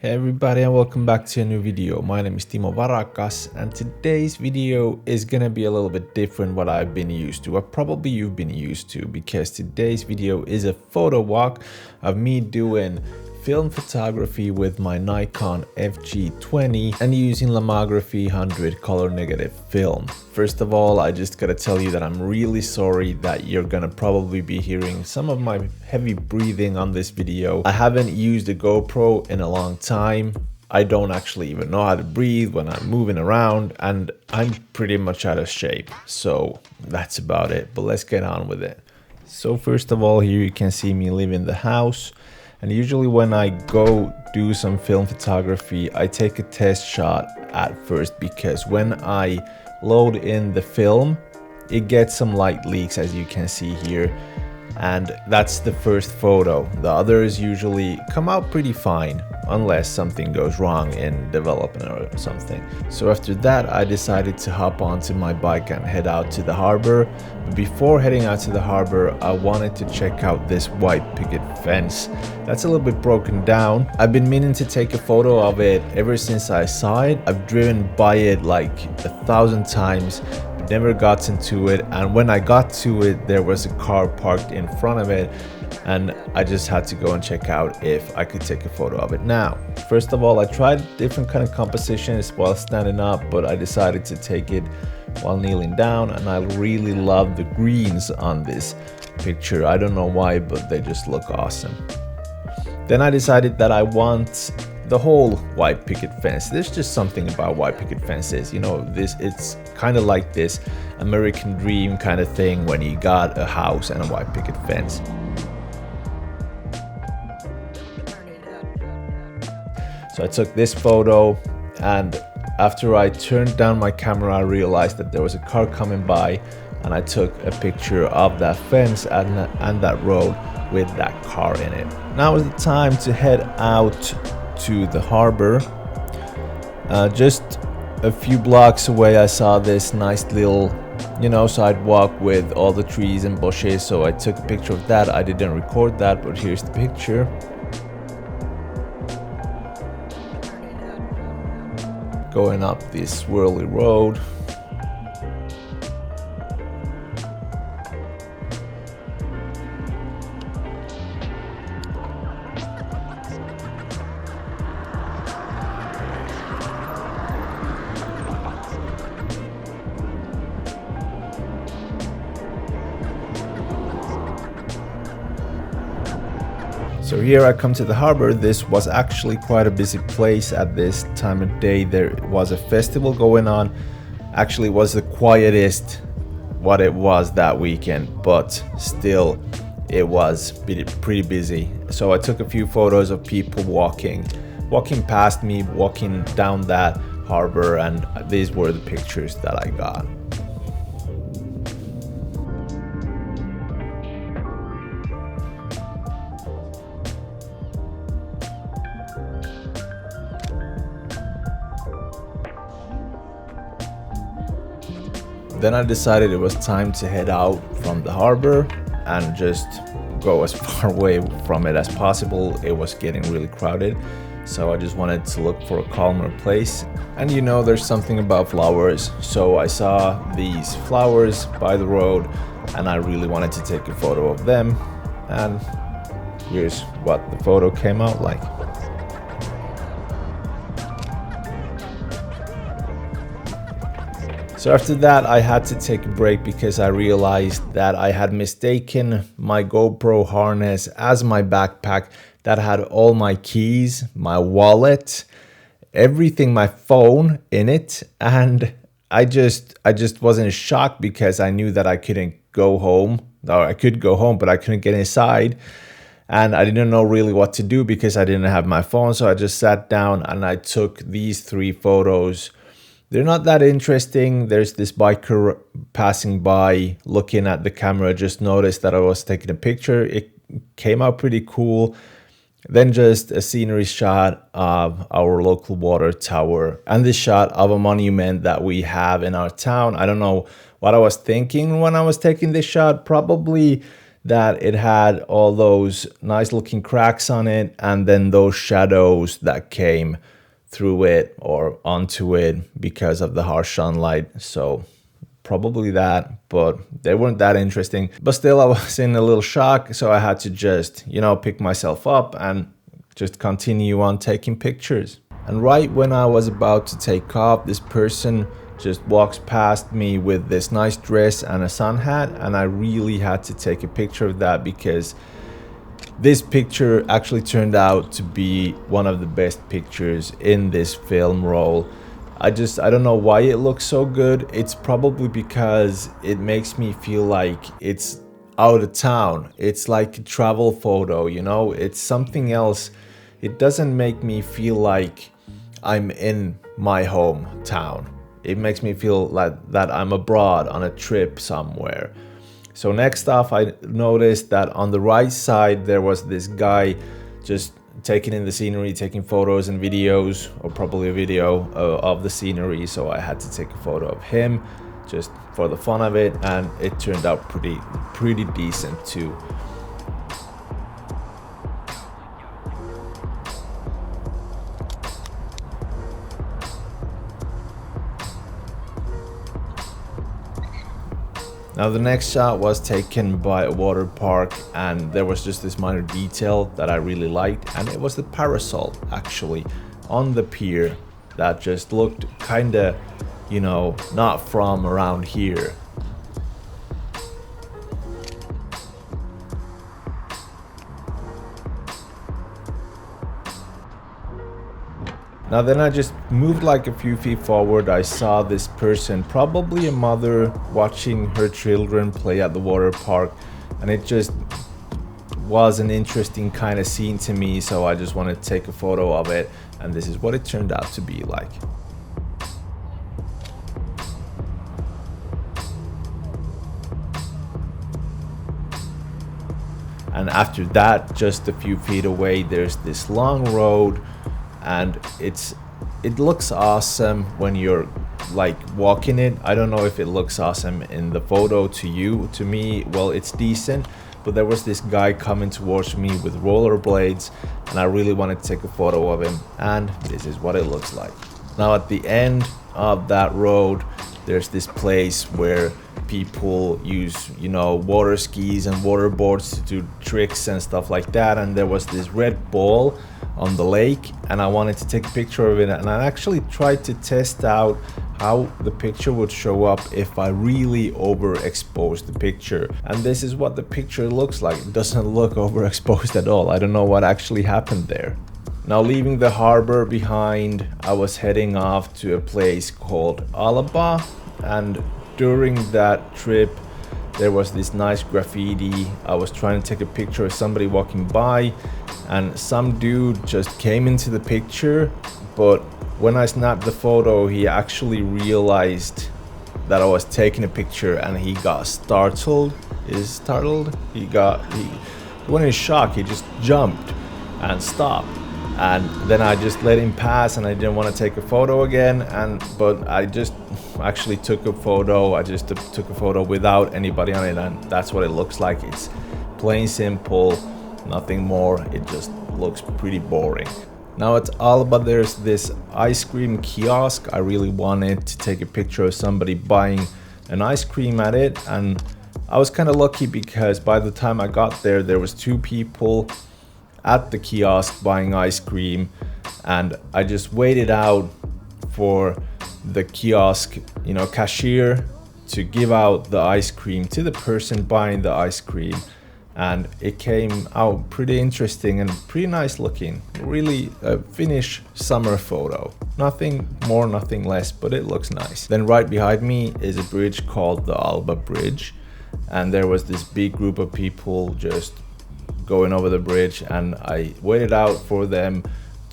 Hey everybody, and welcome back to a new video. My name is Timo Varakas, and today's video is gonna be a little bit different what I've been used to, or probably you've been used to, because today's video is a photo walk of me doing film photography with my Nikon FG20 and using Lomography 100 color negative film. First of all, I just gotta tell you that I'm really sorry that you're gonna probably be hearing some of my heavy breathing on this video. I haven't used a GoPro in a long time. I don't actually even know how to breathe when I'm moving around, and I'm pretty much out of shape. So that's about it, but let's get on with it. So first of all, here you can see me leaving the house. And usually when I go do some film photography, I take a test shot at first, because when I load in the film, it gets some light leaks, as you can see here. And that's the first photo. The others usually come out pretty fine, unless something goes wrong in development or something. So after that, I decided to hop onto my bike and head out to the harbor. But before heading out to the harbor, I wanted to check out this white picket fence that's a little bit broken down. I've been meaning to take a photo of it ever since I saw it. I've driven by it like 1,000 times, never gotten to it, and when I got to it, there was a car parked in front of it, and I just had to go and check out if I could take a photo of it. Now, first of all, I tried different kind of compositions while standing up, but I decided to take it while kneeling down, and I really love the greens on this picture. I don't know why, but they just look awesome. Then I decided that I want the whole white picket fence. There's just something about white picket fences, you know, it's kind of like this American dream kind of thing when you got a house and a white picket fence. So I took this photo, and after I turned down my camera, I realized that there was a car coming by, and I took a picture of that fence and that road with that car in it. Now is the time to head out to the harbor. Just a few blocks away, I saw this nice little, you know, sidewalk with all the trees and bushes, so I took a picture of that. I didn't record that, but here's the picture. Going up this swirly road. So here I come to the harbor. This was actually quite a busy place at this time of day. There was a festival going on. Actually, it was the quietest what it was that weekend, but still it was pretty busy. So I took a few photos of people walking past me, walking down that harbor, and these were the pictures that I got. Then I decided it was time to head out from the harbor and just go as far away from it as possible. It was getting really crowded, so I just wanted to look for a calmer place. And you know, there's something about flowers, so I saw these flowers by the road and I really wanted to take a photo of them, and here's what the photo came out like. So after that, I had to take a break because I realized that I had mistaken my GoPro harness as my backpack that had all my keys, my wallet, everything, my phone in it. And I just was in shock because I knew that I couldn't go home, or I could go home, but I couldn't get inside. And I didn't know really what to do because I didn't have my phone. So I just sat down and I took these 3 photos. They're not that interesting. There's this biker passing by looking at the camera, just noticed that I was taking a picture. It came out pretty cool. Then just a scenery shot of our local water tower and this shot of a monument that we have in our town. I don't know what I was thinking when I was taking this shot. Probably that it had all those nice looking cracks on it, and then those shadows that came through it or onto it because of the harsh sunlight. So probably that, but they weren't that interesting. But still, I was in a little shock, so I had to just, you know, pick myself up and just continue on taking pictures. And right when I was about to take off, this person just walks past me with this nice dress and a sun hat, and I really had to take a picture of that because this picture actually turned out to be one of the best pictures in this film roll. I don't know why it looks so good. It's probably because it makes me feel like it's out of town. It's like a travel photo, you know? It's something else. It doesn't make me feel like I'm in my hometown. It makes me feel like that I'm abroad on a trip somewhere. So next off, I noticed that on the right side there was this guy just taking in the scenery, taking photos and videos, or probably a video of the scenery. So I had to take a photo of him just for the fun of it, and it turned out pretty decent too. Now the next shot was taken by a water park, and there was just this minor detail that I really liked, and it was the parasol actually on the pier that just looked kinda, you know, not from around here. Now then I just moved like a few feet forward. I saw this person, probably a mother, watching her children play at the water park, and it just was an interesting kind of scene to me, so I just wanted to take a photo of it, and this is what it turned out to be like. And after that, just a few feet away, there's this long road, and it looks awesome when you're like walking it. I don't know if it looks awesome in the photo to you. To me, well, it's decent, but there was this guy coming towards me with rollerblades, and I really wanted to take a photo of him, and this is what it looks like. Now at the end of that road, there's this place where people use, you know, water skis and water boards to do tricks and stuff like that, and there was this red ball on the lake, and I wanted to take a picture of it, and I actually tried to test out how the picture would show up if I really overexposed the picture, and this is what the picture looks like. It doesn't look overexposed at all. I don't know what actually happened there. Now, leaving the harbor behind, I was heading off to a place called Alba, and during that trip there was this nice graffiti. I was trying to take a picture of somebody walking by, and some dude just came into the picture, but when I snapped the photo, he actually realized that I was taking a picture, and he got startled. He went in shock. He just jumped and stopped, and then I just let him pass, and I didn't want to take a photo again, but I just actually took a photo. I just took a photo without anybody on it, and that's what it looks like. It's plain simple, nothing more. It just looks pretty boring. Now at Alba, there's this ice cream kiosk. I really wanted to take a picture of somebody buying an ice cream at it, and I was kind of lucky because by the time I got there, there was 2 people at the kiosk buying ice cream, and I just waited out for the kiosk, you know, cashier to give out the ice cream to the person buying the ice cream, and it came out pretty interesting and pretty nice looking. Really a Finnish summer photo. Nothing more, nothing less, but it looks nice. Then right behind me is a bridge called the Alba Bridge, and there was this big group of people just going over the bridge, and I waited out for them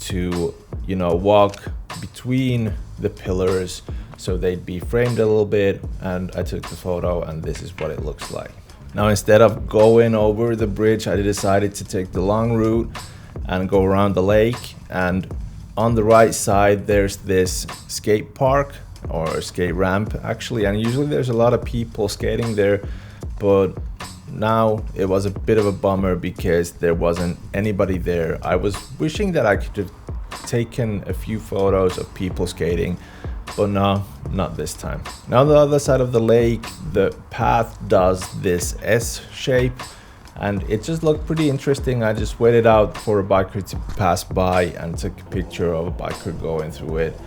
to, you know, walk between the pillars so they'd be framed a little bit, and I took the photo, and this is what it looks like. Now, instead of going over the bridge, I decided to take the long route and go around the lake, and on the right side there's this skate park, or skate ramp actually, and usually there's a lot of people skating there, but now it was a bit of a bummer because there wasn't anybody there. I was wishing that I could have taken a few photos of people skating, but no, not this time. Now on the other side of the lake, the path does this S shape, and it just looked pretty interesting. I just waited out for a biker to pass by and took a picture of a biker going through it.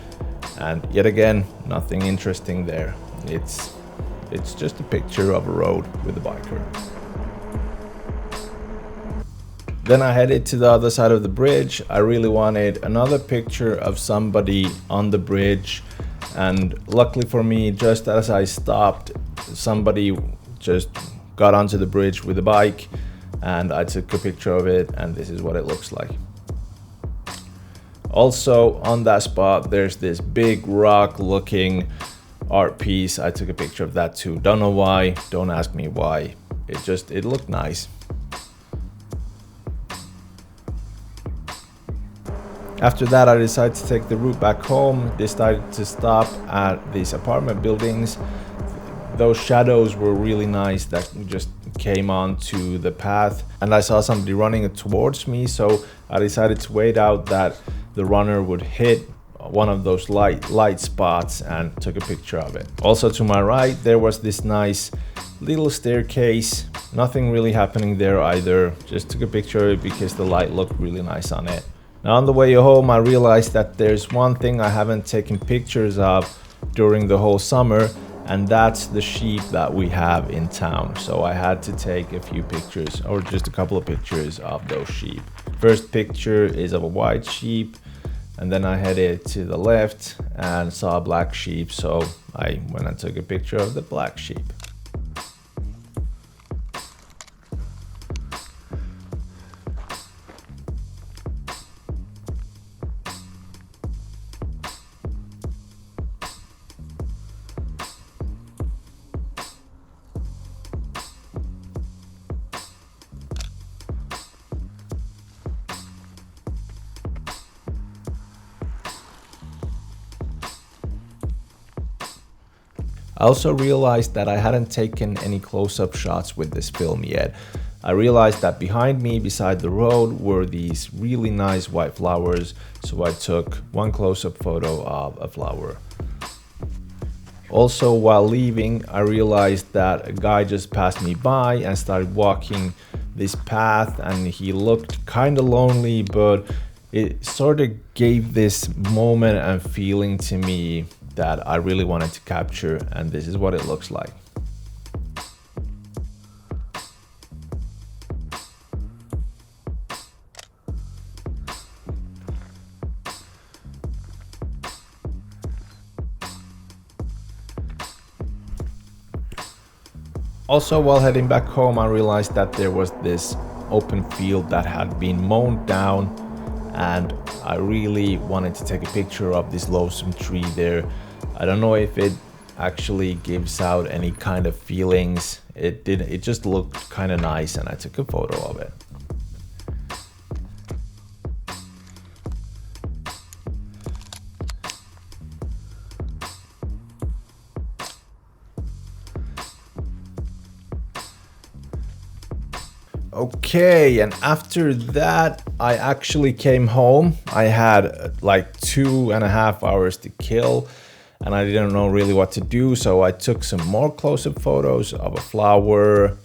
And yet again, nothing interesting there. It's just a picture of a road with a biker. Then I headed to the other side of the bridge. I really wanted another picture of somebody on the bridge, and luckily for me, just as I stopped, somebody just got onto the bridge with a bike, and I took a picture of it, and this is what it looks like. Also on that spot, there's this big rock looking art piece. I took a picture of that too. Don't know why, don't ask me why. It looked nice. After that, I decided to take the route back home. Decided to stop at these apartment buildings. Those shadows were really nice that just came onto the path, and I saw somebody running towards me, so I decided to wait out that the runner would hit one of those light spots and took a picture of it. Also to my right, there was this nice little staircase. Nothing really happening there either. Just took a picture of it because the light looked really nice on it. Now on the way home, I realized that there's one thing I haven't taken pictures of during the whole summer, and that's the sheep that we have in town. So I had to take a few pictures, or just a couple of pictures of those sheep. First picture is of a white sheep, and then I headed to the left and saw a black sheep, so I went and took a picture of the black sheep. I also realized that I hadn't taken any close-up shots with this film yet. I realized that behind me, beside the road, were these really nice white flowers, so I took one close-up photo of a flower. Also, while leaving, I realized that a guy just passed me by and started walking this path, and he looked kind of lonely, but it sort of gave this moment and feeling to me that I really wanted to capture, and this is what it looks like. Also, while heading back home, I realized that there was this open field that had been mown down, and I really wanted to take a picture of this lonesome tree there. I don't know if it actually gives out any kind of feelings. It just looked kind of nice, and I took a photo of it. Okay, and after that, I actually came home. I had like 2.5 hours to kill, and I didn't know really what to do, so I took some more close-up photos of a flower,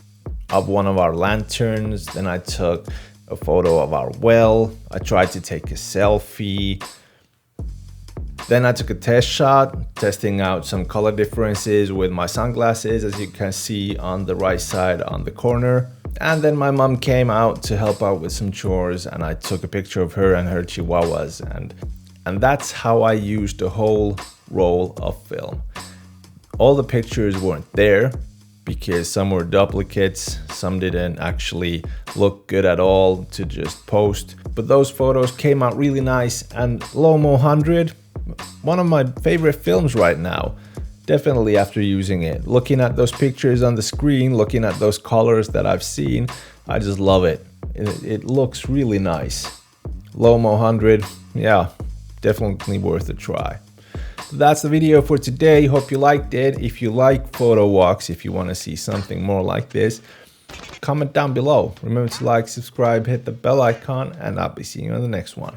of one of our lanterns, then I took a photo of our well, I tried to take a selfie, then I took a test shot, testing out some color differences with my sunglasses, as you can see on the right side on the corner. And then my mom came out to help out with some chores, and I took a picture of her and her chihuahuas, and that's how I used the whole roll of film. All the pictures weren't there because some were duplicates, some didn't actually look good at all to just post, but those photos came out really nice. And Lomo 100, one of my favorite films right now. Definitely after using it. Looking at those pictures on the screen, looking at those colors that I've seen, I just love it. It looks really nice. Lomo 100, yeah, definitely worth a try. That's the video for today. Hope you liked it. If you like photo walks, if you want to see something more like this, comment down below. Remember to like, subscribe, hit the bell icon, and I'll be seeing you on the next one.